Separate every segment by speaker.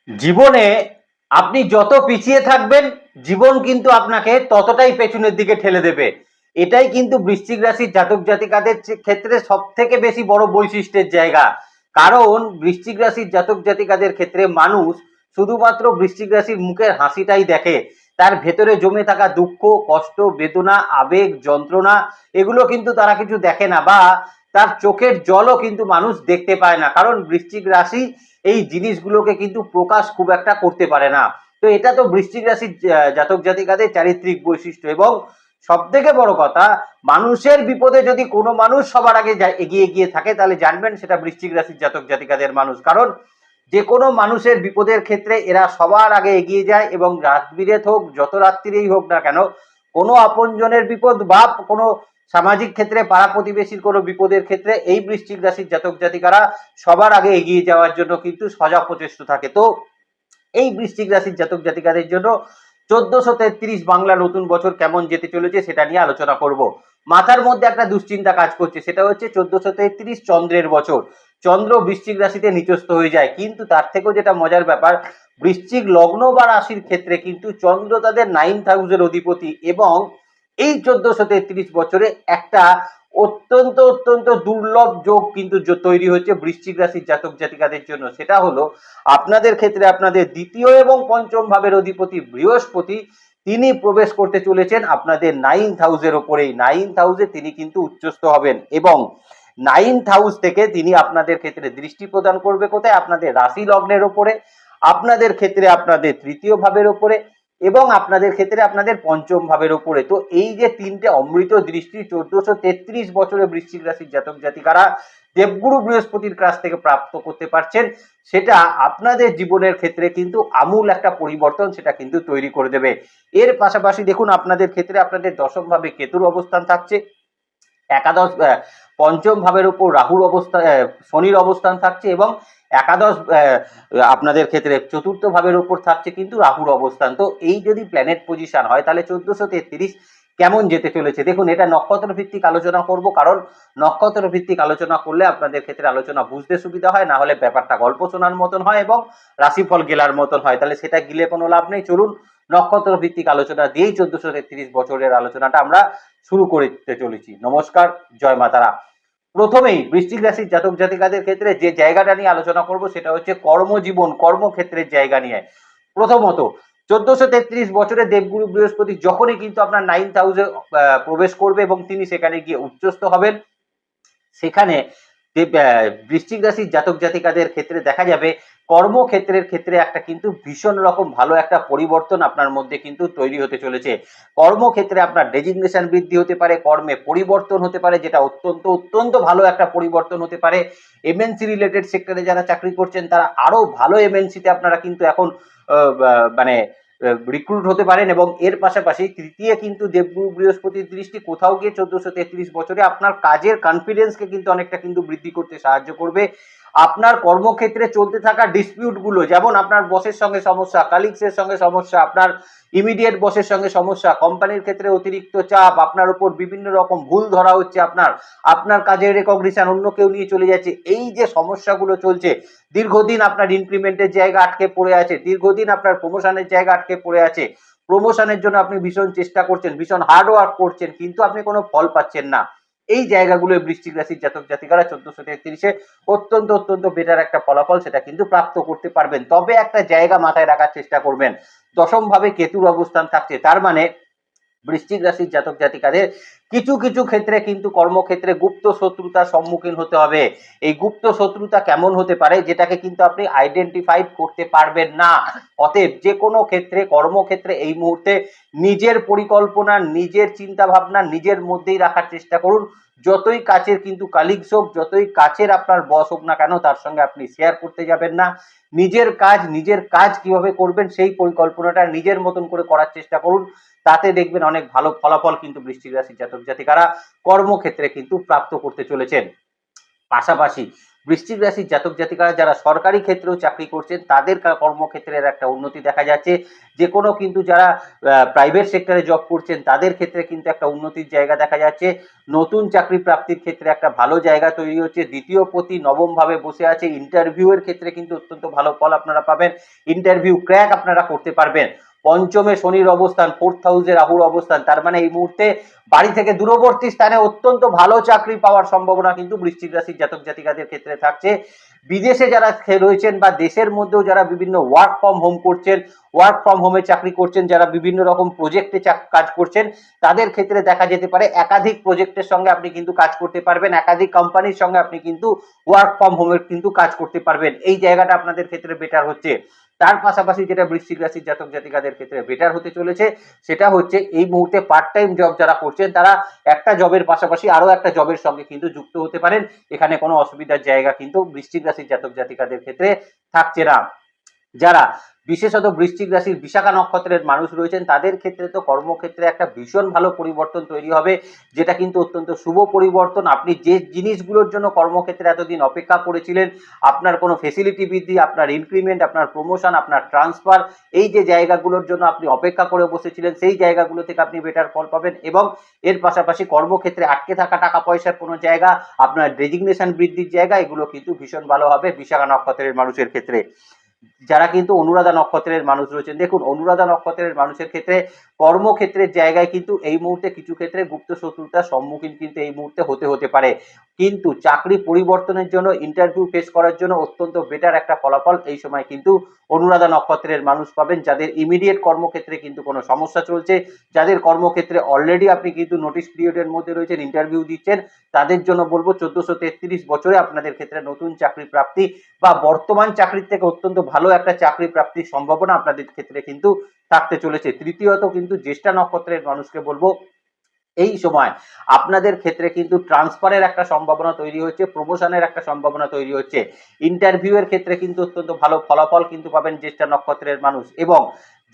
Speaker 1: জীবনে আপনি যত পিছিয়ে থাকবেন জীবন কিন্তু আপনাকে ততটাই পেছনের দিকে ঠেলে দেবে। এটাই কিন্তু বৃশ্চিক রাশির জাতক জাতিকাদের ক্ষেত্রে সব থেকে বেশি বড় বৈশিষ্ট্যের জায়গা। কারণ বৃশ্চিক রাশির জাতক জাতিকাদের ক্ষেত্রে মানুষ শুধুমাত্র বৃশ্চিক রাশির মুখের হাসিটাই দেখে। তার ভেতরে জমে থাকা দুঃখ, কষ্ট, বেদনা, আবেগ, যন্ত্রণা এগুলো কিন্তু তারা কিছু দেখে না, বা তার চোখের জলও কিন্তু মানুষ দেখতে পায় না। কারণ বৃশ্চিক রাশি এই জিনিসগুলোকে কিন্তু প্রকাশ খুব একটা করতে পারে না। তো এটা তো বৃশ্চিক রাশির জাতক জাতিকাদের চারিত্রিক বৈশিষ্ট্য। এবং সব থেকে বড় কথা, মানুষের বিপদে যদি কোনো মানুষ সবার আগে এগিয়ে গিয়ে থাকে তাহলে জানবেন সেটা বৃশ্চিক রাশির জাতক জাতিকাদের মানুষ। কারণ যে কোনো মানুষের বিপদের ক্ষেত্রে এরা সবার আগে এগিয়ে যায়, এবং রাত বিরেত হোক, যত রাত্রিরেই হোক না কেন, কোনো আপনজনের বিপদ বা কোনো সামাজিক ক্ষেত্রে পাড়া প্রতিবেশীর কোনো বিপদের ক্ষেত্রে এই বৃশ্চিক রাশির জাতক জাতিকারা সবার আগে এগিয়ে যাওয়ার জন্য কিন্তু সজাগ প্রচেষ্ট থাকে। তো এই বৃশ্চিক রাশির জাতক জাতিকাদের জন্য 1433 বাংলা নতুন বছর কেমন যেতে চলেছে সেটা নিয়ে আলোচনা করব। মাথার মধ্যে একটা দুশ্চিন্তা কাজ করছে, সেটা হচ্ছে 1433 চন্দ্রের বছর। চন্দ্র বৃশ্চিক রাশিতে নিচস্থ হয়ে যায়, কিন্তু তার থেকেও যেটা মজার ব্যাপার, বৃশ্চিক লগ্ন বা রাশির ক্ষেত্রে কিন্তু চন্দ্র তাদের 9th হাউসের অধিপতি। এবং এই 1433 বছরে একটা অত্যন্ত অত্যন্ত দুর্লভ যোগ কিন্তু তৈরি হচ্ছে বৃশ্চিক রাশির জাতক জাতিকাদের জন্য। সেটা হলো আপনাদের ক্ষেত্রে আপনাদের দ্বিতীয় এবং পঞ্চম ভাবের অধিপতি বৃহস্পতি, তিনি প্রবেশ করতে চলেছেন আপনাদের 9th হাউসের ওপরেই। 9th হাউসে তিনি কিন্তু উচ্চস্থ হবেন, এবং 9th হাউস থেকে তিনি আপনাদের ক্ষেত্রে দৃষ্টি প্রদান করবে কোথায়? আপনাদের রাশি লগ্নের ওপরে, আপনাদের ক্ষেত্রে আপনাদের তৃতীয় ভাবের ওপরে, এবং আপনাদের ক্ষেত্রে আপনাদের পঞ্চম ভাবের উপরে। তো এই যে তিনটে অমৃত দৃষ্টি 1433 বছরে বৃশ্চিক রাশির জাতক জাতিকারা দেবগুরু বৃহস্পতির কাছ থেকে প্রাপ্ত করতে পারছেন, সেটা আপনাদের জীবনের ক্ষেত্রে কিন্তু আমূল একটা পরিবর্তন সেটা কিন্তু তৈরি করে দেবে। এর পাশাপাশি দেখুন, আপনাদের ক্ষেত্রে আপনাদের দশম ভাবে কেতুর অবস্থান থাকছে, একাদশ পঞ্চম ভাবের উপর রাহুর অবস্থান, শনির অবস্থান থাকছে, এবং একাদশ আপনাদের ক্ষেত্রে চতুর্থ ভাবের উপর থাকছে কিন্তু রাহুর অবস্থান। তো এই যদি প্ল্যানেট পজিশন হয় তাহলে 1433 কেমন যেতে চলেছে দেখুন। এটা নক্ষত্র ভিত্তিক আলোচনা করব, কারণ নক্ষত্র ভিত্তিক আলোচনা করলে আপনাদের ক্ষেত্রে আলোচনা বুঝতে সুবিধা হয়, না হলে ব্যাপারটা গল্প শোনার মতন হয় এবং রাশিফল গেলার মতন হয়, তাহলে সেটা গিলে কোনো লাভ নেই। চলুন নক্ষত্র ভিত্তিক আলোচনা দিয়েই 1433 বছরের আলোচনাটা আমরা শুরু করতে চলেছি। নমস্কার, জয় মাতারা। প্রথমেই বৃশ্চিক রাশির জাতক জাতিকাদের ক্ষেত্রে যে জায়গাটা নিয়ে আলোচনা করব সেটা হচ্ছে কর্মজীবন, কর্মক্ষেত্রের জায়গা নিয়ে। প্রথমত 1433 বছরে দেবগুরু বৃহস্পতি যখনই কিন্তু আপনার 9th হাউসে প্রবেশ করবে এবং তিনি সেখানে গিয়ে উচ্চস্থ হবেন, সেখানে বৃশ্চিক রাশির জাতক জাতিকাদের ক্ষেত্রে দেখা যাবে কর্মক্ষেত্রের ক্ষেত্রে একটা কিন্তু ভীষণ রকম ভালো একটা পরিবর্তন আপনার মধ্যে কিন্তু তৈরি হতে চলেছে। কর্মক্ষেত্রে আপনার ডেজিগনেশন বৃদ্ধি হতে পারে, কর্মে পরিবর্তন হতে পারে, যেটা অত্যন্ত অত্যন্ত ভালো একটা পরিবর্তন হতে পারে। এমএনসি রিলেটেড সেক্টরে যারা চাকরি করছেন তারা আরো ভালো এমএনসিতে আপনারা কিন্তু এখন মানে রিক্রুট হতে পারেন। এবং এর পাশাপাশি তৃতীয় কিন্তু দেবগুরু বৃহস্পতির দৃষ্টি কোথাও গিয়ে 1433 বছরে আপনার কাজের কনফিডেন্সকে কিন্তু অনেকটা কিন্তু বৃদ্ধি করতে সাহায্য করবে। আপনার কর্মক্ষেত্রে চলতে থাকা ডিসপিউট গুলো, যেমন আপনার বসের সঙ্গে সমস্যা, কালিগসের সঙ্গে সমস্যা, আপনার ইমিডিয়েট বসের সঙ্গে সমস্যা, কোম্পানির ক্ষেত্রে অতিরিক্ত চাপ, আপনার উপর বিভিন্ন রকম ভুল ধরা হচ্ছে, আপনার কাজের রেকগনিশন অন্য কেউ নিয়ে চলে যাচ্ছে, এই যে সমস্যাগুলো চলছে, দীর্ঘদিন আপনার ইনক্রিমেন্টের জায়গা আটকে পড়ে আছে, দীর্ঘদিন আপনার প্রমোশনের জায়গা আটকে পড়ে আছে, প্রমোশনের জন্য আপনি ভীষণ চেষ্টা করছেন, ভীষণ হার্ড ওয়ার্ক করছেন, কিন্তু আপনি কোনো ফল পাচ্ছেন না, এই জায়গাগুলো বৃশ্চিক রাশির জাতক জাতিকারা 1433-এ অত্যন্ত অত্যন্ত বেটার একটা ফলাফল সেটা কিন্তু প্রাপ্ত করতে পারবেন। তবে একটা জায়গা মাথায় রাখার চেষ্টা করবেন, দশম ভাবে কেতুর অবস্থান থাকছে, তার মানে বৃশ্চিক রাশির জাতক জাতিকাদের কিছু কিছু ক্ষেত্রে কিন্তু কর্মক্ষেত্রে গুপ্ত শত্রুতার সম্মুখীন হতে হবে। এই গুপ্ত শত্রুতা কেমন হতে পারে যেটাকে কিন্তু আপনি আইডেন্টিফাই করতে পারবেন না। অতএব যে কোনো ক্ষেত্রে, কর্মক্ষেত্রে এই মুহূর্তে নিজের পরিকল্পনা, নিজের চিন্তা ভাবনা নিজের মধ্যেই রাখার চেষ্টা করুন। যতই কাছের কিন্তু কালিগস হোক, যতই কাছের আপনার বস হোক না কেন, তার সঙ্গে আপনি শেয়ার করতে যাবেন না। নিজের কাজ কিভাবে করবেন সেই পরিকল্পনাটা নিজের মতন করে করার চেষ্টা করুন। তাতে দেখবেন অনেক ভালো ফলাফল কিন্তু বৃশ্চিক রাশির জাতক জাতিকারা কর্মক্ষেত্রে কিন্তু প্রাপ্ত করতে চলেছেন। পাশাপাশি বৃশ্চিক রাশির জাতক জাতিকারা যারা সরকারি ক্ষেত্রেও চাকরি করছেন তাদের কর্মক্ষেত্রের একটা উন্নতি দেখা যাচ্ছে। যে কোনো কিন্তু যারা প্রাইভেট সেক্টরে জব করছেন তাদের ক্ষেত্রে কিন্তু একটা উন্নতির জায়গা দেখা যাচ্ছে। নতুন চাকরি প্রাপ্তির ক্ষেত্রে একটা ভালো জায়গা তৈরি হচ্ছে। দ্বিতীয় পতি নবম ভাবে বসে আছে, ইন্টারভিউয়ের ক্ষেত্রে কিন্তু অত্যন্ত ভালো ফল আপনারা পাবেন, ইন্টারভিউ ক্র্যাক আপনারা করতে পারবেন। পঞ্চমে শনির অবস্থান, 4th হাউসে রাহুর অবস্থান, তার মানে এই মুহূর্তে বাড়ি থেকে দূরবর্তী স্থানে অত্যন্ত ভালো চাকরি পাওয়ার সম্ভাবনা কিন্তু বৃশ্চিক রাশির জাতক জাতিকাদের ক্ষেত্রে থাকছে। বিদেশে যারা রয়েছেন বা দেশের মধ্যেও যারা বিভিন্ন ওয়ার্ক ফ্রম হোম করছেন, ওয়ার্ক ফ্রম হোমে চাকরি করছেন, যারা বিভিন্ন রকম প্রজেক্টে কাজ করছেন, তাদের ক্ষেত্রে দেখা যেতে পারে একাধিক প্রজেক্টের সঙ্গে আপনি কিন্তু কাজ করতে পারবেন, একাধিক কোম্পানির সঙ্গে আপনি কিন্তু ওয়ার্ক ফ্রম হোমের কিন্তু কাজ করতে পারবেন। এই জায়গাটা আপনাদের ক্ষেত্রে বেটার হচ্ছে। তার পাশাপাশি যেটা বৃশ্চিক রাশির জাতক জাতিকাদের ক্ষেত্রে বেটার হতে চলেছে সেটা হচ্ছে এই মুহূর্তে পার্ট টাইম জব যারা করছেন তারা একটা জবের পাশাপাশি আরো একটা জবের সঙ্গে কিন্তু যুক্ত হতে পারেন। এখানে কোনো অসুবিধার জায়গা কিন্তু বৃশ্চিক রাশির জাতক জাতিকাদের ক্ষেত্রে থাকছে না। যারা বিশেষত বৃশ্চিক রাশির বিশাখা নক্ষত্রের মানুষ রয়েছেন তাদের ক্ষেত্রে তো কর্মক্ষেত্রে একটা ভীষণ ভালো পরিবর্তন তৈরি হবে, যেটা কিন্তু অত্যন্ত শুভ পরিবর্তন। আপনি যে জিনিসগুলোর জন্য কর্মক্ষেত্রে এতদিন অপেক্ষা করেছিলেন, আপনার কোনো ফেসিলিটি বৃদ্ধি, আপনার ইনক্রিমেন্ট, আপনার প্রমোশন, আপনার ট্রান্সফার, এই যে জায়গাগুলোর জন্য আপনি অপেক্ষা করে বসেছিলেন সেই জায়গাগুলো থেকে আপনি বেটার ফল পাবেন। এবং এর পাশাপাশি কর্মক্ষেত্রে আটকে থাকা টাকা পয়সার কোনো জায়গা, আপনার ডেজিগনেশন বৃদ্ধির জায়গা, এগুলো কিন্তু ভীষণ ভালো হবে বিশাখা নক্ষত্রের মানুষের ক্ষেত্রে। যারা কিন্তু অনুরাধা নক্ষত্রের মানুষ রয়েছেন, দেখুন অনুরাধা নক্ষত্রের মানুষের ক্ষেত্রে কর্মক্ষেত্রের জায়গায় কিন্তু এই মুহূর্তে কিছু ক্ষেত্রে গুপ্ত শত্রুতার সম্মুখীন কিন্তু এই মুহূর্তে হতে পারে, কিন্তু চাকরি পরিবর্তনের জন্য, ইন্টারভিউ ফেস করার জন্য অত্যন্ত বেটার একটা ফলাফল এই সময় কিন্তু অনুরাধা নক্ষত্রের মানুষ পাবেন। যাদের ইমিডিয়েট কর্মক্ষেত্রে কিন্তু কোনো সমস্যা চলছে, যাদের কর্মক্ষেত্রে অলরেডি আপনি কিন্তু নোটিশ পিরিয়ডের মধ্যে রয়েছেন, ইন্টারভিউ দিচ্ছেন, তাদের জন্য বলবো 1433 বছরে আপনাদের ক্ষেত্রে নতুন চাকরি প্রাপ্তি বা বর্তমান চাকরির থেকে অত্যন্ত ভালো একটা চাকরি প্রাপ্তির সম্ভাবনা আপনাদের ক্ষেত্রে কিন্তু থাকতে চলেছে। তৃতীয়ত কিন্তু জ্যেষ্ঠা নক্ষত্রের মানুষকে বলবো এই সময় আপনাদের ক্ষেত্রে কিন্তু ট্রান্সফারের একটা সম্ভাবনা তৈরি হচ্ছে, প্রমোশনের একটা সম্ভাবনা তৈরি হচ্ছে। ইন্টারভিউ এর ক্ষেত্রে কিন্তু অত্যন্ত ভালো ফলাফল কিন্তু পাবেন জ্যেষ্ঠা নক্ষত্রের মানুষ। এবং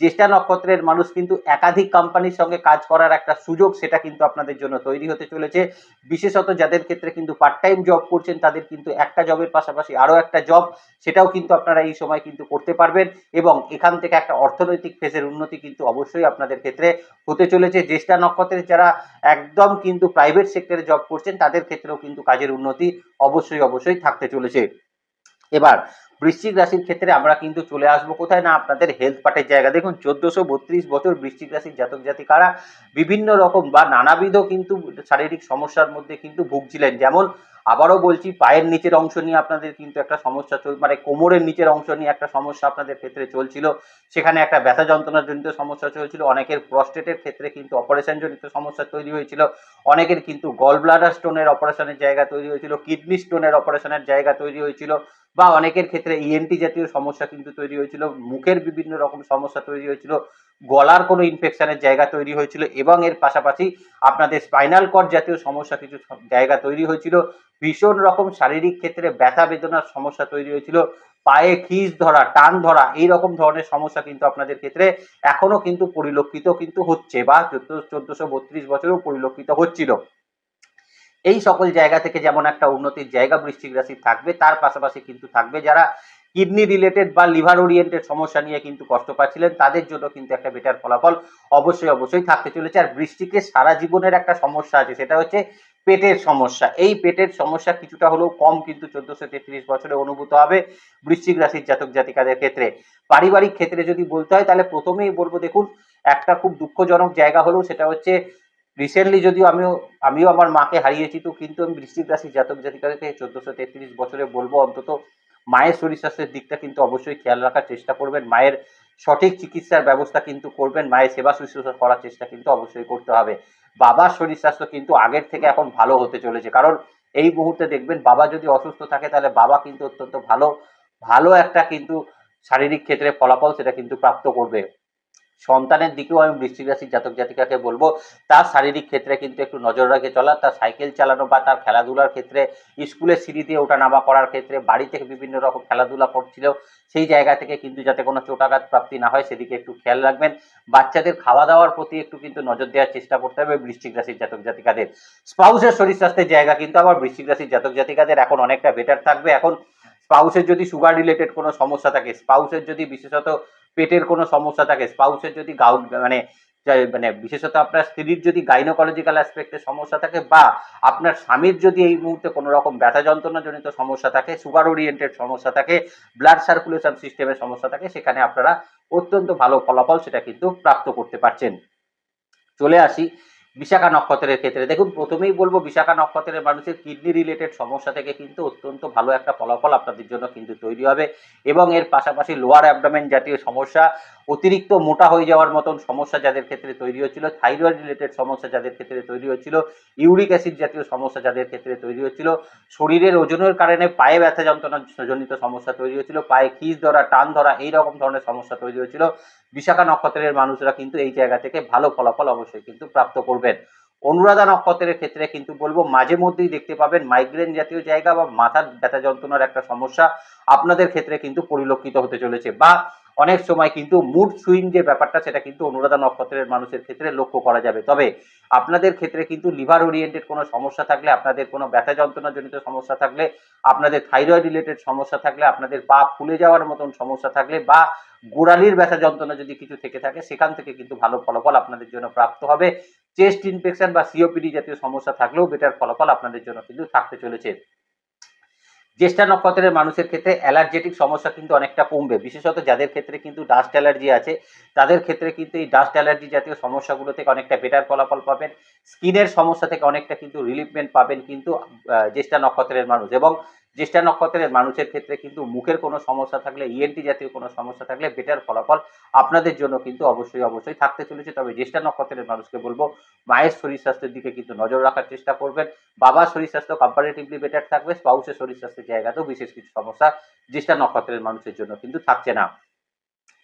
Speaker 1: জ্যেষ্ঠা নক্ষত্রের মানুষ কিন্তু একাধিক কোম্পানির সঙ্গে কাজ করার একটা সুযোগ সেটা কিন্তু আপনাদের জন্য তৈরি হতে চলেছে। বিশেষত যাদের ক্ষেত্রে কিন্তু পার্ট টাইম জব করছেন তাদের কিন্তু একটা জবের পাশাপাশি আরো একটা জব, সেটাও কিন্তু আপনারা এই সময় কিন্তু করতে পারবেন। এবং এখান থেকে একটা অর্থনৈতিক ফেজের উন্নতি কিন্তু অবশ্যই আপনাদের ক্ষেত্রে হতে চলেছে। জ্যেষ্ঠা নক্ষত্রের যারা একদম কিন্তু প্রাইভেট সেক্টরে জব করছেন তাদের ক্ষেত্রেও কিন্তু কাজের উন্নতি অবশ্যই থাকতে চলেছে। এবার বৃশ্চিক রাশির ক্ষেত্রে আমরা কিন্তু চলে আসবো কোথায় না, আপনাদের হেলথ পার্টের জায়গা। দেখুন 1432 বছর বৃশ্চিক রাশির জাতক জাতিকারা বিভিন্ন রকম বা নানাবিধ কিন্তু শারীরিক সমস্যার মধ্যে কিন্তু ভুগছিলেন। যেমন আবারও বলছি, পায়ের নিচের অংশ নিয়ে আপনাদের কিন্তু একটা সমস্যা মানে কোমরের নিচের অংশ নিয়ে একটা সমস্যা আপনাদের ক্ষেত্রে চলছিল, সেখানে একটা ব্যথা যন্ত্রণার জনিত সমস্যা চলছিল। অনেকের প্রস্টেটের ক্ষেত্রে কিন্তু অপারেশন জনিত সমস্যা তৈরি হয়েছিল, অনেকের কিন্তু গল ব্লাডার স্টোনের অপারেশনের জায়গা তৈরি হয়েছিল, কিডনি স্টোনের অপারেশনের জায়গা তৈরি হয়েছিল, বা অনেকের ক্ষেত্রে ইএনটি জাতীয় সমস্যা কিন্তু তৈরি হয়েছিল, মুখের বিভিন্ন রকম সমস্যা তৈরি হয়েছিল, গলার কোনো ইনফেকশনের জায়গা তৈরি হয়েছিল, এবং এর পাশাপাশি আপনাদের স্পাইনাল কর্ড জাতীয় সমস্যা কিছু জায়গা তৈরি হয়েছিল। ভীষণ রকম শারীরিক ক্ষেত্রে ব্যথা বেদনার সমস্যা তৈরি হয়েছিল, পায়ে খিঁচ ধরা, টান ধরা, এই রকম ধরনের সমস্যা কিন্তু আপনাদের ক্ষেত্রে এখনো কিন্তু পরিলক্ষিত কিন্তু হচ্ছে, বা 1432 বছরেও পরিলক্ষিত হচ্ছিল। এই সকল জায়গা থেকে যেমন একটা উন্নতির জায়গা বৃশ্চিক রাশির থাকবে, তার পাশাপাশি কিন্তু থাকবে যারা কিডনি রিলেটেড বা লিভার ওরিয়েন্টেড সমস্যা নিয়ে কিন্তু কষ্ট পাচ্ছিলেন তাদের জন্য কিন্তু একটা বেটার ফলাফল অবশ্যই থাকতে চলেছে। আর বৃশ্চিকের সারা জীবনের একটা সমস্যা আছে, সেটা হচ্ছে পেটের সমস্যা। এই পেটের সমস্যা কিছুটা হলেও কম কিন্তু 1433 বছরে অনুভূত হবে বৃশ্চিক রাশির জাতক জাতিকাদের ক্ষেত্রে। পারিবারিক ক্ষেত্রে যদি বলতে হয় তাহলে প্রথমেই বলবো, দেখুন একটা খুব দুঃখজনক জায়গা হলেও সেটা হচ্ছে রিসেন্টলি যদিও আমিও আমার মাকে হারিয়েছি, তো কিন্তু আমি বৃশ্চিক রাশির জাতক জাতিকাদেরকে 1433 বছরে বলবো অন্তত মায়ের শরীর স্বাস্থ্যের দিকটা কিন্তু অবশ্যই খেয়াল রাখার চেষ্টা করবেন, মায়ের সঠিক চিকিৎসার ব্যবস্থা কিন্তু করবেন, মায়ের সেবা শুশ্রূষা করার চেষ্টা কিন্তু অবশ্যই করতে হবে। বাবার শরীর স্বাস্থ্য কিন্তু আগের থেকে এখন ভালো হতে চলেছে, কারণ এই মুহূর্তে দেখবেন বাবা যদি অসুস্থ থাকে তাহলে বাবা কিন্তু অত্যন্ত ভালো একটা কিন্তু শারীরিক ক্ষেত্রে ফলাফল সেটা কিন্তু প্রাপ্ত করবে। সন্তানের দিকেও আমি বৃশ্চিক রাশির জাতক জাতিকাকে বলবো তার শারীরিক ক্ষেত্রে কিন্তু একটু নজর রেখে চলা, তার সাইকেল চালানো বা তার খেলাধুলার ক্ষেত্রে, স্কুলের সিঁড়ি দিয়ে ওঠা নামা করার ক্ষেত্রে, বাড়ি থেকে বিভিন্ন রকম খেলাধুলা করছিল সেই জায়গা থেকে কিন্তু যাতে কোনো চোটাঘাত প্রাপ্তি না হয় সেদিকে একটু খেয়াল রাখবেন। বাচ্চাদের খাওয়া দাওয়ার প্রতি একটু কিন্তু নজর দেওয়ার চেষ্টা করতে হবে বৃশ্চিক রাশির জাতক জাতিকাদের। স্পাউসের শরীর স্বাস্থ্যের জায়গা কিন্তু আবার বৃশ্চিক রাশির জাতক জাতিকাদের এখন অনেকটা বেটার থাকবে। এখন স্পাউসের যদি সুগার রিলেটেড কোনো সমস্যা থাকে, স্পাউসের যদি বিশেষত পেটের কোনো সমস্যা থাকে, স্পাউসের যদি মানে বিশেষত আপনার স্ত্রীর যদি গাইনোকোলজিক্যাল অ্যাসপেক্টের সমস্যা থাকে, বা আপনার স্বামীর যদি এই মুহূর্তে কোনো রকম ব্যথা যন্ত্রণাজনিত সমস্যা থাকে, সুগার ওরিয়েন্টেড সমস্যা থাকে, ব্লাড সার্কুলেশন সিস্টেমের সমস্যা থাকে, সেখানে আপনারা অত্যন্ত ভালো ফলাফল সেটা কিন্তু প্রাপ্ত করতে পারছেন। চলে আসি বিশাখা নক্ষত্রের ক্ষেত্রে। দেখুন, প্রথমেই বলবো বিশাখা নক্ষত্রের মানুষের কিডনি রিলেটেড সমস্যা থেকে কিন্তু অত্যন্ত ভালো একটা ফলাফল আপনাদের জন্য কিন্তু তৈরি হবে, এবং এর পাশাপাশি লোয়ার অ্যাবডোমেন জাতীয় সমস্যা, অতিরিক্ত মোটা হয়ে যাওয়ার মতন সমস্যা যাদের ক্ষেত্রে তৈরি হচ্ছিল, থাইরয়েড রিলেটেড সমস্যা যাদের ক্ষেত্রে তৈরি হচ্ছিল, ইউরিক অ্যাসিড জাতীয় সমস্যা যাদের ক্ষেত্রে তৈরি হচ্ছিল, শরীরের ওজনের কারণে পায়ে ব্যথা যন্ত্রণা জনিত সমস্যা তৈরি হচ্ছিল, পায়ে খিঁচ ধরা, টান ধরা, এইরকম ধরনের সমস্যা তৈরি হচ্ছিল, বিশাখা নক্ষত্রের মানুষরা কিন্তু এই জায়গা থেকে ভালো ফলাফল অবশ্যই কিন্তু প্রাপ্ত করবেন। অনুরাধা নক্ষত্রের ক্ষেত্রে কিন্তু বলবো মাঝে মধ্যেই দেখতে পাবেন মাইগ্রেন জাতীয় জায়গা বা মাথার ব্যথা যন্ত্রণার একটা সমস্যা আপনাদের ক্ষেত্রে কিন্তু পরিলক্ষিত হতে চলেছে, বা অনেক সময় কিন্তু মুড সুইং যে ব্যাপারটা সেটা কিন্তু অনুরাধা নক্ষত্রের মানুষের ক্ষেত্রে লক্ষ্য করা যাবে। তবে আপনাদের ক্ষেত্রে কিন্তু লিভার ওরিয়েন্টেড কোনো সমস্যা থাকলে, আপনাদের কোনো ব্যথা যন্ত্রণা জনিত সমস্যা থাকলে, আপনাদের থাইরয়েড রিলেটেড সমস্যা থাকলে, আপনাদের পা ফুলে যাওয়ার মতন সমস্যা থাকলে, বা গোড়ালির ব্যথা যন্ত্রণা যদি কিছু থেকে থাকে, সেখান থেকে কিন্তু ভালো ফলাফল আপনাদের জন্য প্রাপ্ত হবে। চেস্ট ইনফেকশন বা সিওপিডি জাতীয় সমস্যা থাকলেও বেটার ফলাফল আপনাদের জন্য কিন্তু থাকতে চলেছে। জ্যেষ্ঠা নক্ষত্রের মানুষের ক্ষেত্রে অ্যালার্জেটিক সমস্যা কিন্তু অনেকটা কমবে, বিশেষত যাদের ক্ষেত্রে কিন্তু ডাস্ট অ্যালার্জি আছে তাদের ক্ষেত্রে কিন্তু এই ডাস্ট অ্যালার্জি জাতীয় সমস্যাগুলো থেকে অনেকটা বেটার ফলাফল পাবেন। স্কিনের সমস্যা থেকে অনেকটা কিন্তু রিলিফমেন্ট পাবেন কিন্তু জ্যেষ্ঠা নক্ষত্রের মানুষ। এবং জ্যেষ্ঠা নক্ষত্রের মানুষের ক্ষেত্রে কিন্তু মুখের কোনো সমস্যা থাকলে, ইএনটি জাতীয় কোনো সমস্যা থাকলে বেটার ফলাফল আপনাদের জন্য কিন্তু অবশ্যই থাকতে চলেছে। তবে জ্যেষ্ঠা নক্ষত্রের মানুষকে বলবো মায়ের শরীর স্বাস্থ্যের দিকে কিন্তু নজর রাখার চেষ্টা করবেন। বাবার শরীর স্বাস্থ্য কম্পারেটিভলি বেটার থাকবে, স্পাউসের শরীর স্বাস্থ্যের জায়গাতেও বিশেষ কিছু সমস্যা জ্যেষ্ঠা নক্ষত্রের মানুষের জন্য কিন্তু থাকছে না।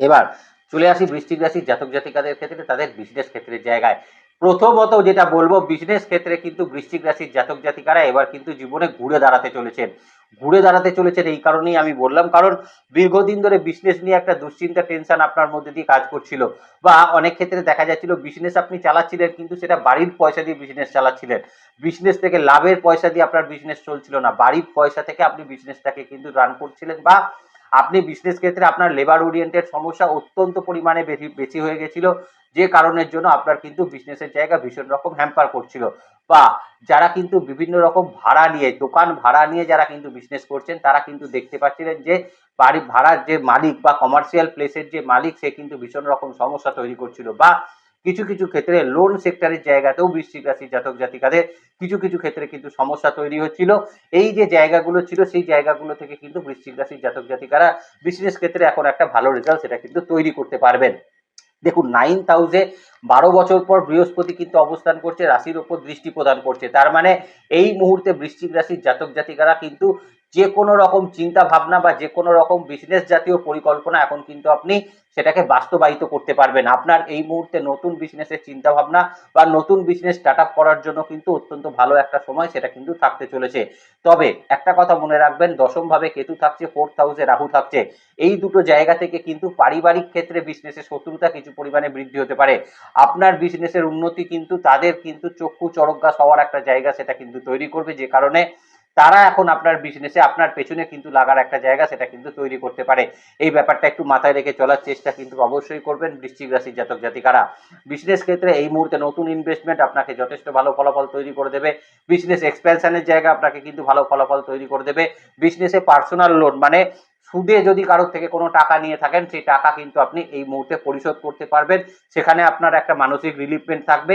Speaker 1: এবার চলে আসি বৃশ্চিক রাশির জাতক জাতিকাদের ক্ষেত্রে তাদের বিজনেস ক্ষেত্রের জায়গায়। প্রথমত যেটা বলবো, বিজনেস ক্ষেত্রে কিন্তু বৃশ্চিক রাশির জাতক জাতিকারা এবার কিন্তু জীবনে ঘুরে দাঁড়াতে চলেছেন। এই কারণেই আমি বললাম, কারণ দীর্ঘদিন ধরে বিজনেস নিয়ে একটা দুশ্চিন্তা, টেনশন আপনার মধ্যে দিয়ে কাজ করছিল, বা অনেক ক্ষেত্রে দেখা যাচ্ছিল বিজনেস আপনি চালাচ্ছিলেন কিন্তু সেটা বাড়ির পয়সা দিয়ে বিজনেস চালাচ্ছিলেন, বিজনেস থেকে লাভের পয়সা দিয়ে আপনার বিজনেস চলছিল না, বাড়ির পয়সা থেকে আপনি বিজনেসটাকে কিন্তু রান করছিলেন, বা আপনি বিজনেস ক্ষেত্রে আপনার লেবার ওরিয়েন্টেড সমস্যা অত্যন্ত পরিমাণে বেশি হয়ে গেছিল, যে কারণের জন্য আপনার কিন্তু বিজনেসের জায়গা ভীষণ রকম হ্যাম্পার করছিল। বা যারা কিন্তু বিভিন্ন রকম ভাড়া নিয়ে, দোকান ভাড়া নিয়ে যারা কিন্তু বিজনেস করছেন, তারা কিন্তু দেখতে পাচ্ছিলেন যে বাড়ি ভাড়ার যে মালিক বা কমার্শিয়াল প্লেসের যে মালিক, সে কিন্তু ভীষণ রকম সমস্যা তৈরি করছিল, বা কিছু কিছু ক্ষেত্রে লোন সেক্টরের জায়গাতেও বৃশ্চিক রাশির জাতক জাতিকাদের কিছু কিছু ক্ষেত্রে কিন্তু সমস্যা তৈরি হচ্ছিল। এই যে জায়গাগুলো ছিল, সেই জায়গাগুলো থেকে কিন্তু বৃশ্চিক রাশির জাতক জাতিকারা বিজনেস ক্ষেত্রে এখন একটা ভালো রেজাল্ট সেটা কিন্তু তৈরি করতে পারবেন। দেখুন, 9th হাউসে 12 বছর পর বৃহস্পতি কিন্তু অবস্থান করছে, রাশির ওপর দৃষ্টি প্রদান করছে। তার মানে এই মুহূর্তে বৃশ্চিক রাশির জাতক জাতিকারা কিন্তু যে কোনো রকম চিন্তা ভাবনা বা যে কোনো রকম বিজনেস জাতীয় পরিকল্পনা এখন কিন্তু আপনি সেটাকে বাস্তবায়িত করতে পারবেন। আপনার এই মুহূর্তে নতুন বিজনেসের চিন্তা ভাবনা বা নতুন বিজনেস স্টার্ট আপ করার জন্য কিন্তু অত্যন্ত ভালো একটা সময় সেটা কিন্তু থাকতে চলেছে। তবে একটা কথা মনে রাখবেন, দশম ভাবে কেতু থাকছে, 4th হাউসে রাহু থাকছে, এই দুটো জায়গা থেকে কিন্তু পারিবারিক ক্ষেত্রে বিজনেসের শত্রুতা কিছু পরিমাণে বৃদ্ধি হতে পারে। আপনার বিজনেসের উন্নতি কিন্তু তাদের কিন্তু চক্ষু চড়ক গাছ হওয়ার একটা জায়গা সেটা কিন্তু তৈরি করবে, যে কারণে তারা এখন আপনার বিজনেসে আপনার পেছনে কিন্তু লাগার একটা জায়গা সেটা কিন্তু তৈরি করতে পারে। এই ব্যাপারটা একটু মাথায় রেখে চলার চেষ্টা কিন্তু অবশ্যই করবেন বৃশ্চিক রাশির জাতক জাতিকারা। বিজনেস ক্ষেত্রে এই মুহূর্তে নতুন ইনভেস্টমেন্ট আপনাকে যথেষ্ট ভালো ফলাফল তৈরি করে দেবে। বিজনেস এক্সপ্যানশনের জায়গা আপনাকে কিন্তু ভালো ফলাফল তৈরি করে দেবে। বিজনেসে পার্সোনাল লোন মানে সুদে যদি কারোর থেকে কোনো টাকা নিয়ে থাকেন, সেই টাকা কিন্তু আপনি এই মুহূর্তে পরিশোধ করতে পারবেন, সেখানে আপনার একটা মানসিক রিলিফমেন্ট থাকবে।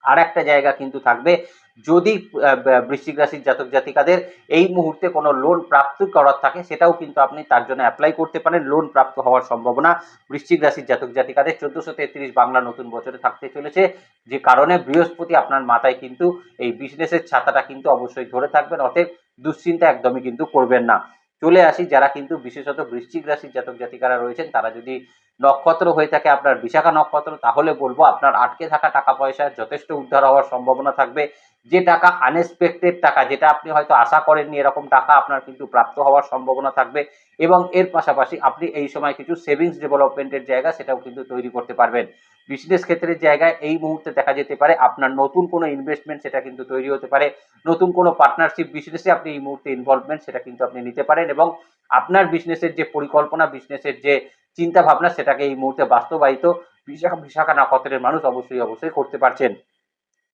Speaker 1: আর একটা জায়গা কিন্তু থাকবে, যদি বৃশ্চিক রাশির জাতক জাতিকাদের এই মুহূর্তে কোনো লোন প্রাপ্ত করার থাকে, সেটাও কিন্তু আপনি তার জন্য অ্যাপ্লাই করতে পারেন। লোন প্রাপ্ত হওয়ার সম্ভাবনা বৃশ্চিক রাশির জাতক জাতিকাদের 1433 বাংলা নতুন বছরে থাকতে চলেছে, যে কারণে বৃহস্পতি আপনার মাথায় কিন্তু এই বিজনেসের ছাতাটা কিন্তু অবশ্যই ধরে থাকবেন, অতএব দুশ্চিন্তা একদমই কিন্তু করবেন না। চলে আসি যারা কিন্তু বিশেষত বৃশ্চিক রাশির জাতক জাতিকারা রয়েছেন, তারা যদি নক্ষত্র হয়ে থাকে আপনার বিশাখা নক্ষত্র, তাহলে বলবো আপনার আটকে থাকা টাকা পয়সা যথেষ্ট উদ্ধার হওয়ার সম্ভাবনা থাকবে। যে টাকা আনএক্সপেক্টেড টাকা, যেটা আপনি হয়তো আশা করেননি, এরকম টাকা আপনার কিন্তু প্রাপ্ত হওয়ার সম্ভাবনা থাকবে। এবং এর পাশাপাশি আপনি এই সময় কিছু সেভিংস ডেভেলপমেন্টের জায়গা সেটাও কিন্তু তৈরি করতে পারবেন। বিজনেস ক্ষেত্রের জায়গায় এই মুহূর্তে দেখা যেতে পারে আপনার নতুন কোনো ইনভেস্টমেন্ট সেটা কিন্তু তৈরি হতে পারে। নতুন কোনো পার্টনারশিপ বিজনেসে আপনি এই মুহূর্তে ইনভলভমেন্ট সেটা কিন্তু আপনি নিতে পারেন, এবং আপনার বিজনেসের যে পরিকল্পনা, বিজনেসের যে চিন্তা ভাবনা, সেটাকে এই মুহূর্তে বাস্তবায়িত বিশাখা নক্ষত্রের মানুষ অবশ্যই করতে পারছেন।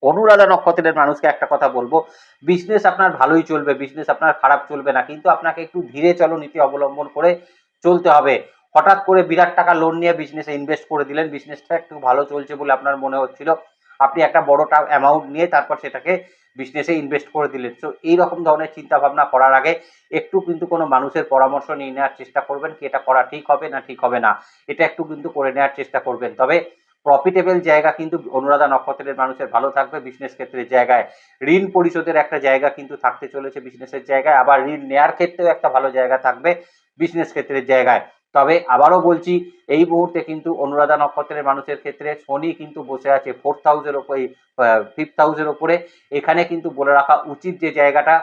Speaker 1: অনুরাধা নক্ষত্রের মানুষকে একটা কথা বলবো, বিজনেস আপনার ভালোই চলবে, বিজনেস আপনার খারাপ চলবে না, কিন্তু আপনাকে একটু ধীরে চলো নীতি অবলম্বন করে চলতে হবে। হঠাৎ করে বিরাট টাকা লোন নিয়ে বিজনেসে ইনভেস্ট করে দিলেন, বিজনেসটা একটু ভালো চলছে বলে আপনার মনে হচ্ছিল, আপনি একটা বড় অ্যামাউন্ট নিয়ে তারপর সেটাকে বিজনেসে ইনভেস্ট করে দিলেন। তো এইরকম ধরনের চিন্তা ভাবনা করার আগে একটু কিন্তু কোনো মানুষের পরামর্শ নিয়ে নেওয়ার চেষ্টা করবেন, কি এটা করা ঠিক হবে না ঠিক হবে না, এটা একটু কিন্তু করে নেওয়ার চেষ্টা করবেন। তবে প্রফিটেবল জায়গা কিন্তু অনুরাধা নক্ষত্রের মানুষের ভালো থাকবে। বিজনেস ক্ষেত্রের জায়গায় ঋণ পরিশোধের একটা জায়গা কিন্তু থাকতে চলেছে বিজনেসের জায়গায়, আবার ঋণ নেওয়ার ক্ষেত্রেও একটা ভালো জায়গা থাকবে বিজনেস ক্ষেত্রের জায়গায়। তবে আবারও বলছি, এই মুহূর্তে কিন্তু অনুরাধা নক্ষত্রের মানুষের ক্ষেত্রে শনি কিন্তু বসে আছে 4th হাউসের ওপরে, 5th হাউসের ওপরে। এখানে কিন্তু বলে রাখা উচিত যে জায়গাটা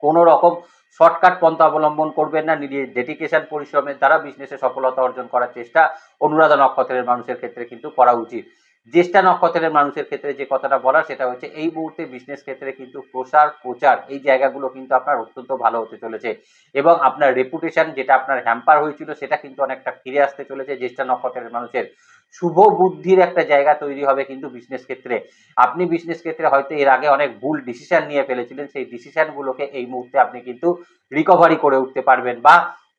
Speaker 1: কোনো রকম শর্টকাট পন্থা অবলম্বন করবেন না, নিজের ডেডিকেশন পরিশ্রমের দ্বারা বিজনেসে সফলতা অর্জন করার চেষ্টা অনুরাধা নক্ষত্রের মানুষের ক্ষেত্রে কিন্তু করা উচিত। জ্যেষ্ঠা নক্ষত্রের মানুষের ক্ষেত্রে যে কথাটা বলার সেটা হচ্ছে, এই মুহূর্তে বিজনেস ক্ষেত্রে কিন্তু প্রচার এই জায়গাগুলো কিন্তু আপনার অত্যন্ত ভালো হতে চলেছে, এবং আপনার রেপুটেশন যেটা আপনার হ্যাম্পার হয়েছিল সেটা কিন্তু অনেকটা ফিরে আসতে চলেছে জ্যেষ্ঠা নক্ষত্রের মানুষের। শুভ বুদ্ধির একটা জায়গা তৈরি হবে কিন্তু বিজনেস ক্ষেত্রে। আপনি বিজনেস ক্ষেত্রে হয়তো এর আগে অনেক ভুল ডিসিশন নিয়ে ফেলেছিলেন, সেই ডিসিশনগুলোকে এই মুহূর্তে আপনি কিন্তু রিকভারি করে উঠতে পারবেন, বা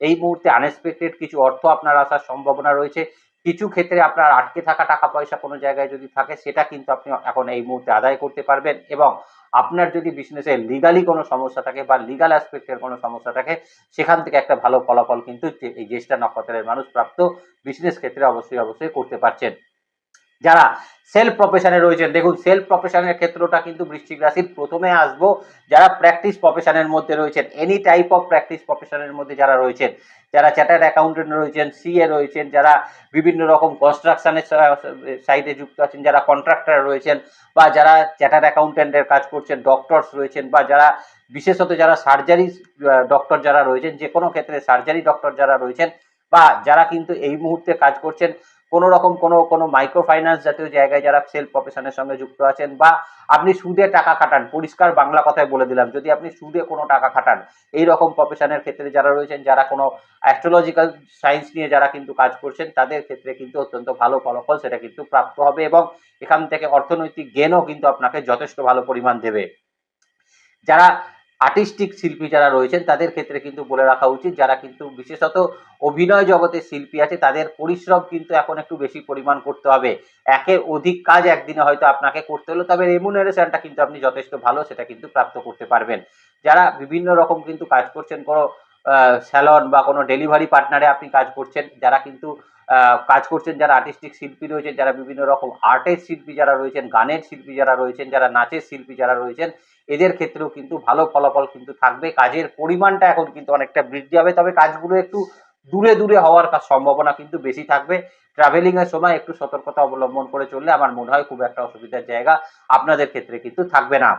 Speaker 1: এই মুহূর্তে আনএক্সপেক্টেড কিছু অর্থ আপনার আসার সম্ভাবনা রয়েছে। কিছু ক্ষেত্রে আপনার আটকে থাকা টাকা পয়সা কোনো জায়গায় যদি থাকে, সেটা কিন্তু আপনি এখন এই মুহূর্তে আদায় করতে পারবেন, এবং আপনার যদি বিজনেসে লিগালি কোনো সমস্যা থাকে বা লিগাল অ্যাসপেক্টের কোনো সমস্যা থাকে, সেখান থেকে একটা ভালো ফলাফল কিন্তু এই জ্যেষ্ঠা নক্ষত্রের মানুষ প্রাপ্ত বিজনেস ক্ষেত্রে অবশ্যই করতে পারছেন। যারা সেলফ প্রফেশনে রয়েছেন, দেখুন সেলফ প্রফেশনের ক্ষেত্রটা কিন্তু বৃশ্চিক রাশির প্রথমে আসবো যারা প্র্যাকটিস প্রফেশনের মধ্যে রয়েছেন, এনি টাইপ অফ প্র্যাকটিস প্রফেশনের মধ্যে যারা রয়েছেন, যারা চার্টার্ড অ্যাকাউন্টেন্ট রয়েছেন, সিএ রয়েছেন, যারা বিভিন্ন রকম কনস্ট্রাকশনের সাইডে যুক্ত আছেন, যারা কন্ট্রাক্টর রয়েছেন, বা যারা চার্টার্ড অ্যাকাউন্টেন্টের কাজ করছেন, ডক্টরস রয়েছেন, বা যারা বিশেষত যারা সার্জারি ডক্টর যারা রয়েছেন, যে কোনো ক্ষেত্রে সার্জারি ডক্টর যারা রয়েছেন, বা যারা কিন্তু এই মুহূর্তে কাজ করছেন কোনো রকম কোনো মাইক্রো ফাইন্যান্স জাতীয় জায়গায় যারা সেলফ প্রফেশনের সঙ্গে যুক্ত আছেন, বা আপনি সুদে টাকা খাটান, পরিষ্কার বাংলা কথায় বলে দিলাম, যদি আপনি সুদে কোনো টাকা খাটান, এই রকম প্রফেশনের ক্ষেত্রে যারা রয়েছেন, যারা কোনো অ্যাস্ট্রোলজিক্যাল সায়েন্স নিয়ে যারা কিন্তু কাজ করছেন, তাদের ক্ষেত্রে কিন্তু অত্যন্ত ভালো ফলাফল সেটা কিন্তু প্রাপ্ত হবে, এবং এখান থেকে অর্থনৈতিক গেনও কিন্তু আপনাকে যথেষ্ট ভালো পরিমাণ দেবে। যারা আর্টিস্টিক শিল্পী যারা রয়েছেন, তাদের ক্ষেত্রে কিন্তু বলে রাখা উচিত, যারা কিন্তু বিশেষত অভিনয় জগতের শিল্পী আছে, তাদের পরিশ্রম কিন্তু এখন একটু বেশি পরিমাণ করতে হবে। একের অধিক কাজ একদিনে হয়তো আপনাকে করতে হলো, তবে রেমুনারেশনটা কিন্তু আপনি যথেষ্ট ভালো সেটা কিন্তু প্রাপ্ত করতে পারবেন। যারা বিভিন্ন রকম কিন্তু কাজ করছেন, কোনো স্যালন বা কোনো ডেলিভারি পার্টনারে আপনি কাজ করছেন, যারা কিন্তু কাজ করছেন, যারা আর্টিস্টিক শিল্পী রয়েছেন, যারা বিভিন্ন রকম আর্টের শিল্পী যারা রয়েছেন, গানের শিল্পী যারা রয়েছেন, যারা নাচের শিল্পী যারা রয়েছেন, এদের ক্ষেত্রেও কিন্তু ভালো ফলাফল কিন্তু থাকবে। কাজের পরিমাণটা এখন কিন্তু অনেকটা বৃদ্ধি হবে, তবে কাজগুলো একটু দূরে হওয়ার সম্ভাবনা কিন্তু বেশি থাকবে। ট্রাভেলিং এর সময় একটু সতর্কতা অবলম্বন করে চললে আমার মনে হয় খুব একটা অসুবিধার জায়গা আপনাদের ক্ষেত্রে কিন্তু থাকবে না।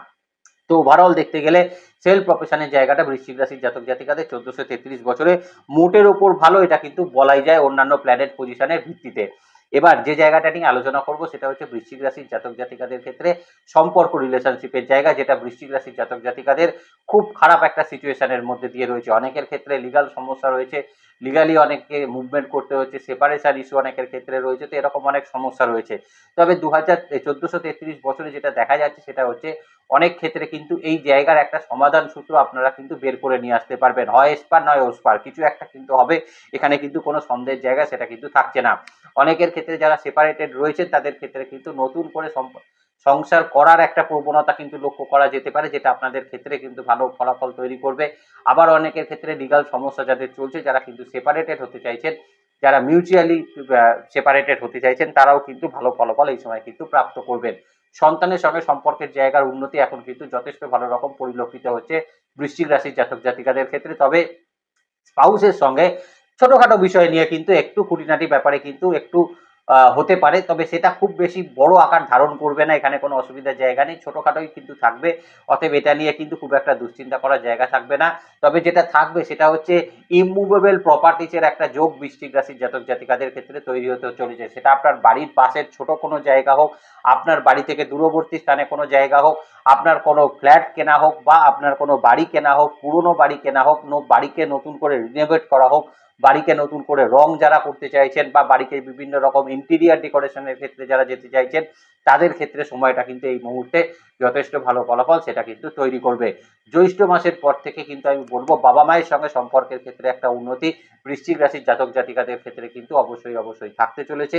Speaker 1: তো ওভারঅল দেখতে গেলে সেলফ প্রফেশনের জায়গাটা বৃশ্চিক রাশির জাতক জাতিকাদের 1433 বছরে মোটের ওপর ভালো, এটা কিন্তু বলাই যায় অন্যান্য প্ল্যানেট পজিশনের ভিত্তিতে। এবার যে জায়গাটা নিয়ে আলোচনা করব সেটা হচ্ছে বৃশ্চিক রাশির জাতক জাতিকাদের ক্ষেত্রে সম্পর্ক, রিলেশনশিপের জায়গা, যেটা বৃশ্চিক রাশির জাতক জাতিকাদের খুব খারাপ একটা সিচুয়েশনের মধ্যে দিয়ে রয়েছে। অনেকের ক্ষেত্রে লিগাল সমস্যা রয়েছে, লিগালি অনেককে মুভমেন্ট করতে হচ্ছে, সেপারেশন ইস্যু অনেকের ক্ষেত্রে রয়েছে, তো এরকম অনেক সমস্যা রয়েছে। তবে 1433 বছরে যেটা দেখা যাচ্ছে সেটা হচ্ছে অনেক ক্ষেত্রে কিন্তু এই জায়গার একটা সমাধান সূত্র আপনারা কিন্তু বের করে নিয়ে আসতে পারবেন, হয় এসপার নয় ওসপার, কিছু একটা কিন্তু হবে, এখানে কিন্তু কোনো সন্দেহের জায়গা সেটা কিন্তু থাকছে না। অনেকের ক্ষেত্রে যারা সেপারেটেড রয়েছেন তাদের ক্ষেত্রে কিন্তু নতুন করে সংসার করার একটা প্রবণতা কিন্তু লক্ষ্য করা যেতে পারে, যেটা আপনাদের ক্ষেত্রে কিন্তু ভালো ফলাফল তৈরি করবে। আবার অনেকের ক্ষেত্রে লিগাল সমস্যা যাদের চলছে, যারা কিন্তু সেপারেটেড হতে চাইছেন, যারা মিউচুয়ালি সেপারেটেড হতে চাইছেন, তারাও কিন্তু ভালো ফলাফল এই সময় কিন্তু প্রাপ্ত করবেন। সন্তানের সঙ্গে সম্পর্কের জায়গার উন্নতি এখন কিন্তু যথেষ্ট ভালো রকম পরিলক্ষিত হচ্ছে বৃশ্চিক রাশির জাতক জাতিকাদের ক্ষেত্রে। তবে স্পাউসের সঙ্গে ছোটখাটো বিষয় নিয়ে কিন্তু একটু খুঁটিনাটি ব্যাপারে কিন্তু একটু হতে পারে, তবে সেটা খুব বেশি বড় আকার ধারণ করবে না, এখানে কোনো অসুবিধার জায়গা নেই, ছোটখাটোই কিন্তু থাকবে। অতএব এটা নিয়ে কিন্তু খুব একটা দুশ্চিন্তা করার জায়গা থাকবে না। তবে যেটা থাকবে সেটা হচ্ছে ইমুভেবল প্রপার্টিজের একটা যোগ বৃশ্চিক রাশির জাতক জাতিকাদের ক্ষেত্রে তৈরি হতে চলেছে। সেটা আপনার বাড়ির পাশের ছোট কোনো জায়গা হোক, আপনার বাড়ি থেকে দূরবর্তী স্থানে কোনো জায়গা হোক, আপনার কোনো ফ্ল্যাট কেনা হোক বা আপনার কোনো বাড়ি কেনা হোক, পুরনো বাড়ি কেনা হোক, বাড়িকে নতুন করে রিনোভেট করা হোক, বাড়িকে নতুন করে রং যারা করতে চাইছেন বা বাড়িকে বিভিন্ন রকম ইন্টেরিয়ার ডেকোরেশনের ক্ষেত্রে যারা যেতে চাইছেন, তাদের ক্ষেত্রে সময়টা কিন্তু এই মুহূর্তে যথেষ্ট ভালো ফলাফল সেটা কিন্তু তৈরি করবে। জ্যৈষ্ঠ মাসের পর থেকে কিন্তু আমি বলবো বাবা মায়ের সঙ্গে সম্পর্কের ক্ষেত্রে একটা উন্নতি বৃশ্চিক রাশির জাতক জাতিকাদের ক্ষেত্রে কিন্তু অবশ্যই থাকতে চলেছে।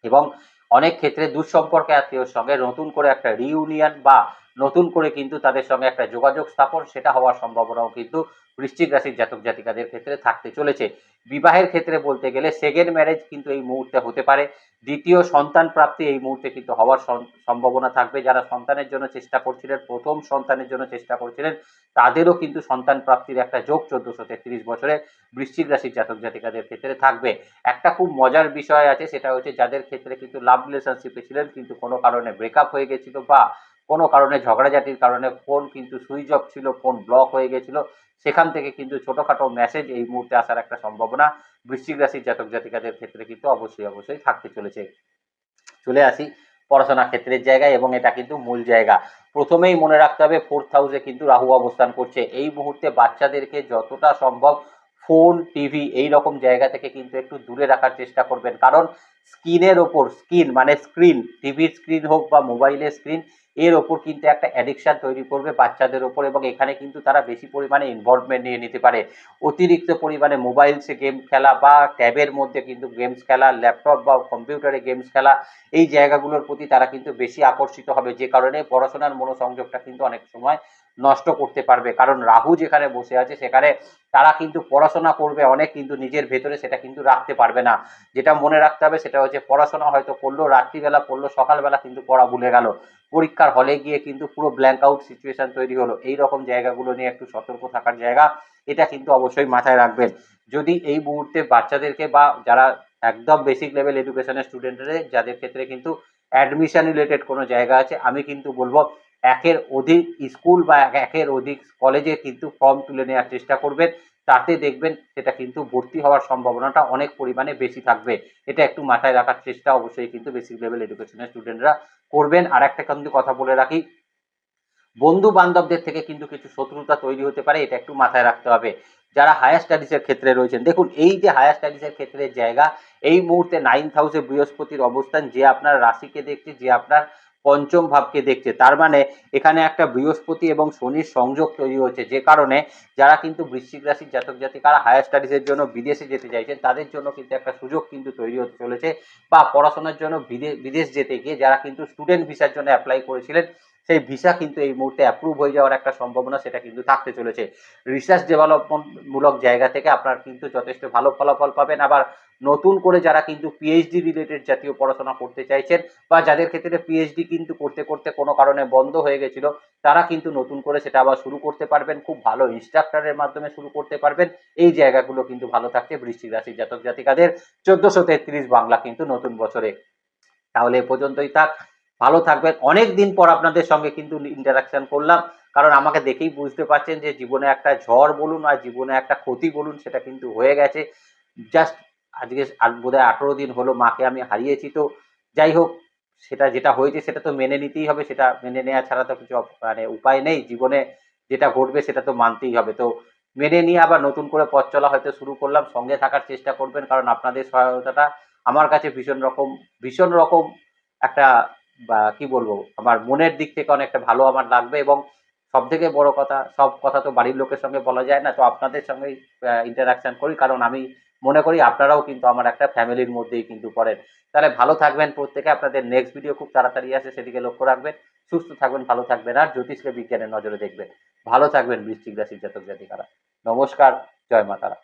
Speaker 1: এবং অনেক ক্ষেত্রে দুঃসম্পর্কে আত্মীয়র সঙ্গে নতুন করে একটা রিইউনিয়ন বা নতুন করে কিন্তু তাদের সঙ্গে একটা যোগাযোগ স্থাপন সেটা হওয়ার সম্ভাবনাও কিন্তু বৃশ্চিক রাশির জাতক জাতিকাদের ক্ষেত্রে থাকতে চলেছে। বিবাহের ক্ষেত্রে বলতে গেলে সেকেন্ড ম্যারেজ কিন্তু এই মুহূর্তে হতে পারে, দ্বিতীয় সন্তান প্রাপ্তি এই মুহূর্তে কিন্তু হওয়ার সম্ভাবনা থাকবে। যারা সন্তানের জন্য চেষ্টা করছিলেন, প্রথম সন্তানের জন্য চেষ্টা করছিলেন, তাদেরও কিন্তু সন্তান প্রাপ্তির একটা যোগ 1433 বছরে বৃশ্চিক রাশির জাতক জাতিকাদের ক্ষেত্রে থাকবে। একটা খুব মজার বিষয় আছে, সেটা হচ্ছে যাদের ক্ষেত্রে কিন্তু লাভ রিলেশনশিপে ছিলেন কিন্তু কোনো কারণে ব্রেকআপ হয়ে গেছিল বা কোনো কারণে ঝগড়াঝাটির কারণে ফোন কিন্তু সুইচ অফ ছিল, ফোন ব্লক হয়ে গেছিল, সেখান থেকে কিন্তু ছোটখাটো মেসেজ এই মুহূর্তে আসার একটা সম্ভাবনা বৃশ্চিক রাশির জাতক জাতিকাদের ক্ষেত্রে কিন্তু অবশ্যই থাকতে চলেছে। চলে আসি পড়াশোনা ক্ষেত্রের জায়গায়, এবং এটা কিন্তু মূল জায়গা। প্রথমেই মনে রাখতে হবে 4th হাউসে কিন্তু রাহু অবস্থান করছে। এই মুহূর্তে বাচ্চাদেরকে যতটা সম্ভব ফোন, টিভি এই রকম জায়গা থেকে কিন্তু একটু দূরে রাখার চেষ্টা করবেন, কারণ স্ক্রিনের ওপর, স্ক্রিন মানে স্ক্রিন, টিভির স্ক্রিন হোক বা মোবাইলের স্ক্রিন, এর ওপর কিন্তু একটা অ্যাডিকশান তৈরি করবে বাচ্চাদের ওপর, এবং এখানে কিন্তু তারা বেশি পরিমাণে ইনভলভমেন্ট নিয়ে নিতে পারে। অতিরিক্ত পরিমাণে মোবাইলসে গেম খেলা বা ট্যাবের মধ্যে কিন্তু গেমস খেলা, ল্যাপটপ বা কম্পিউটারে গেমস খেলা, এই জায়গাগুলোর প্রতি তারা কিন্তু বেশি আকর্ষিত হবে, যে কারণে পড়াশোনার মনোসংযোগটা কিন্তু অনেক সময় নষ্ট করতে পারবে। কারণ রাহু যেখানে বসে আছে সেখানে তারা কিন্তু পড়াশোনা করবে অনেক, কিন্তু নিজের ভেতরে সেটা কিন্তু রাখতে পারবে না। যেটা মনে রাখতে হবে সেটা হচ্ছে পড়াশোনা হয়তো করলো, রাত্রিবেলা পড়লো, সকালবেলা কিন্তু পড়া ভুলে গেল, পরীক্ষার হলে গিয়ে কিন্তু পুরো ব্ল্যাঙ্ক আউট সিচুয়েশন তৈরি হলো। এই রকম জায়গাগুলো নিয়ে একটু সতর্ক থাকার জায়গা, এটা কিন্তু অবশ্যই মাথায় রাখবেন। যদি এই মুহূর্তে বাচ্চাদেরকে বা যারা একদম বেসিক লেভেল এডুকেশনের স্টুডেন্টদের যাদের ক্ষেত্রে কিন্তু অ্যাডমিশন রিলেটেড কোনো জায়গা আছে, আমি কিন্তু বলবো একের অধিক স্কুল বা একের অধিক কলেজে কিন্তু ফর্ম তুলে নেওয়ার চেষ্টা করবেন। তাতে দেখবেন সেটা কিন্তু ভর্তি হওয়ার সম্ভাবনাটা অনেক পরিমাণে বেশি থাকবে। এটা একটু মাথায় রাখার চেষ্টা অবশ্যই কিন্তু বেসিক লেভেল এডুকেশনের স্টুডেন্টরা করবেন। আর একটা কিন্তু কথা বলে রাখি, বন্ধু বান্ধবদের থেকে কিন্তু কিছু শত্রুতা তৈরি হতে পারে, এটা একটু মাথায় রাখতে হবে। যারা হায়ার স্টাডিজের ক্ষেত্রে রয়েছেন, দেখুন এই যে হায়ার স্টাডিজের ক্ষেত্রের জায়গা, এই মুহূর্তে 9th হাউসে বৃহস্পতির অবস্থান, যে আপনার রাশিকে দেখছে, যে আপনার পঞ্চম ভাবকে দেখছে, তার মানে এখানে একটা বৃহস্পতি এবং শনির সংযোগ তৈরি হচ্ছে, যে কারণে যারা কিন্তু বৃশ্চিক রাশির জাতক জাতিকারা হায়ার স্টাডিজের জন্য বিদেশে যেতে চাইছেন, তাদের জন্য কিন্তু একটা সুযোগ কিন্তু তৈরি হতে চলেছে। বা পড়াশোনার জন্য বিদেশ যেতে গিয়ে যারা কিন্তু স্টুডেন্ট ভিসার জন্য অ্যাপ্লাই করেছিলেন, সেই ভিসা কিন্তু এই মুহূর্তে অ্যাপ্রুভ হয়ে যাওয়ার একটা সম্ভাবনা সেটা কিন্তু থাকতে চলেছে। রিসার্চ ডেভেলপমেন্ট মূলক জায়গা থেকে আপনার কিন্তু যথেষ্ট ভালো ফলাফল পাবেন। আবার নতুন করে যারা কিন্তু পিএইচডি রিলেটেড জাতীয় পড়াশোনা করতে চাইছেন, বা যাদের ক্ষেত্রে পিএইচডি কিন্তু করতে করতে কোনো কারণে বন্ধ হয়ে গেছিল, তারা কিন্তু নতুন করে সেটা আবার শুরু করতে পারবেন, খুব ভালো ইনস্ট্রাক্টরের মাধ্যমে শুরু করতে পারবেন। এই জায়গাগুলো কিন্তু ভালো থাকছে বৃশ্চিক রাশির জাতক জাতিকাদের 1433 বাংলা কিন্তু নতুন বছরে। তাহলে এ পর্যন্তই থাক, ভালো থাকবেন। অনেক দিন পর আপনাদের সঙ্গে কিন্তু ইন্টারাকশন করলাম, কারণ আমাকে দেখেই বুঝতে পারছেন যে জীবনে একটা ঝড় বলুন আর জীবনে একটা ক্ষতি বলুন সেটা কিন্তু হয়ে গেছে। জাস্ট আজকে বোধহয় 18 দিন হলো মাকে আমি হারিয়েছি। তো যাই হোক, সেটা যেটা হয়েছে সেটা তো মেনে নিতেই হবে, সেটা মেনে নেওয়া ছাড়া তো কিছু মানে উপায় নেই। জীবনে যেটা ঘটবে সেটা তো মানতেই হবে। তো মেনে নিয়ে আবার নতুন করে পথ চলা হয়তো শুরু করলাম, সঙ্গে থাকার চেষ্টা করবেন, কারণ আপনাদের সহায়তাটা আমার কাছে ভীষণ রকম একটা, বা কি বলবো, আমার মনের দিক থেকে অনেকটা ভালো আমার লাগবে। এবং সব থেকে বড় কথা, সব কথা তো বাড়ির লোকের সঙ্গে বলা যায় না, তো আপনাদের সঙ্গে ইন্টারাকশন করি, কারণ আমি মনে করি আপনারাও কিন্তু আমার একটা ফ্যামিলির মধ্যেই কিন্তু পড়েন। তাহলে ভালো থাকবেন প্রত্যেকে, আপনাদের নেক্সট ভিডিও খুব তাড়াতাড়ি আসে, সেদিকে লক্ষ্য রাখবেন। সুস্থ থাকবেন, ভালো থাকবেন, আর জ্যোতিষকে বিজ্ঞানের নজরে দেখবেন। ভালো থাকবেন বৃশ্চিক রাশির জাতক জাতিকারা। নমস্কার, জয় মা তারা।